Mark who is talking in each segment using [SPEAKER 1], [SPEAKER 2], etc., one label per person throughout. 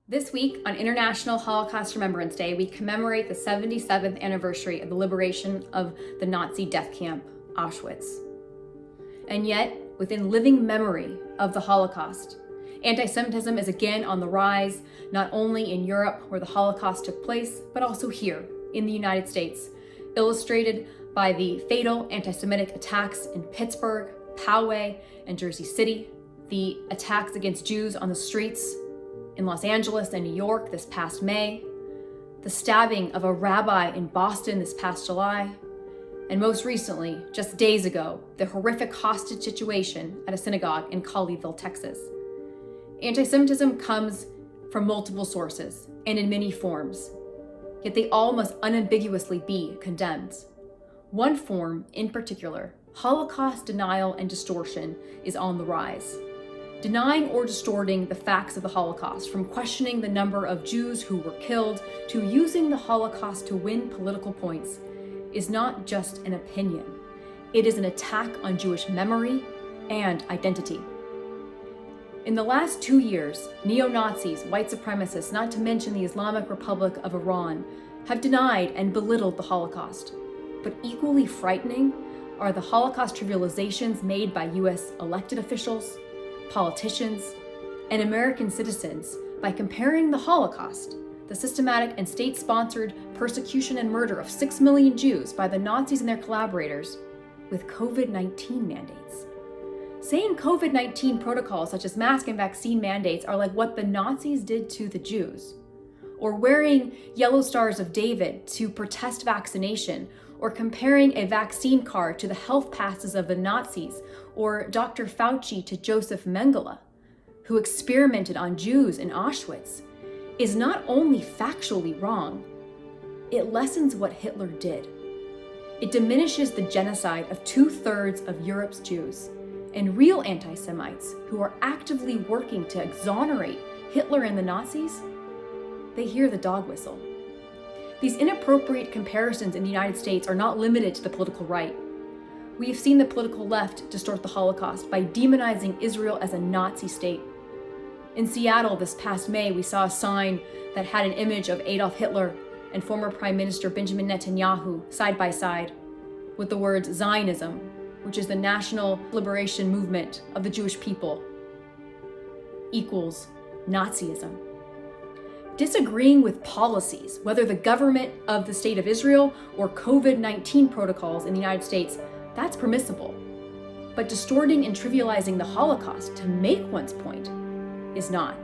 [SPEAKER 1] This week, on International Holocaust Remembrance Day, we commemorate the 77th anniversary of the liberation of the Nazi death camp, Auschwitz. And yet, within living memory of the Holocaust, anti-Semitism is again on the rise, not only in Europe, where the Holocaust took place, but also here in the United States, illustrated by the fatal anti-Semitic attacks in Pittsburgh, Poway, and Jersey City, the attacks against Jews on the streets in Los Angeles and New York this past May, the stabbing of a rabbi in Boston this past July, and most recently, just days ago, the horrific hostage situation at a synagogue in Colleyville, Texas. Anti-Semitism comes from multiple sources and in many forms, yet they all must unambiguously be condemned. One form in particular, Holocaust denial and distortion, is on the rise. Denying or distorting the facts of the Holocaust, from questioning the number of Jews who were killed to using the Holocaust to win political points, is not just an opinion. It is an attack on Jewish memory and identity. In the last 2 years, neo-Nazis, white supremacists, not to mention the Islamic Republic of Iran, have denied and belittled the Holocaust. But equally frightening are the Holocaust trivializations made by U.S. elected officials, politicians, and American citizens by comparing the Holocaust, the systematic and state-sponsored persecution and murder of 6 million Jews by the Nazis and their collaborators, with COVID-19 mandates. Saying COVID-19 protocols such as mask and vaccine mandates are like what the Nazis did to the Jews, or wearing yellow stars of David to protest vaccination, or comparing a vaccine card to the health passes of the Nazis, or Dr. Fauci to Joseph Mengele, who experimented on Jews in Auschwitz, is not only factually wrong, it lessens what Hitler did. It diminishes the genocide of 2/3 of Europe's Jews, and real anti-Semites who are actively working to exonerate Hitler and the Nazis, they hear the dog whistle. These inappropriate comparisons in the United States are not limited to the political right. We have seen the political left distort the Holocaust by demonizing Israel as a Nazi state. In Seattle this past May, we saw a sign that had an image of Adolf Hitler and former Prime Minister Benjamin Netanyahu side by side, with the words Zionism, which is the national liberation movement of the Jewish people, equals Nazism. Disagreeing with policies, whether the government of the state of Israel or COVID-19 protocols in the United States, that's permissible. But distorting and trivializing the Holocaust to make one's point is not.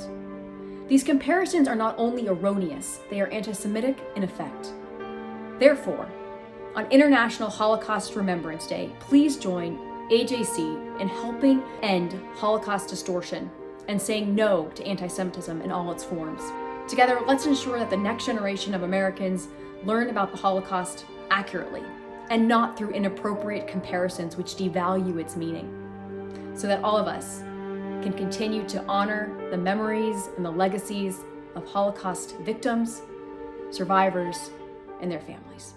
[SPEAKER 1] These comparisons are not only erroneous, they are anti-Semitic in effect. Therefore, on International Holocaust Remembrance Day, please join AJC in helping end Holocaust distortion and saying no to anti-Semitism in all its forms. Together, let's ensure that the next generation of Americans learn about the Holocaust accurately and not through inappropriate comparisons which devalue its meaning, so that all of us can continue to honor the memories and the legacies of Holocaust victims, survivors, and their families.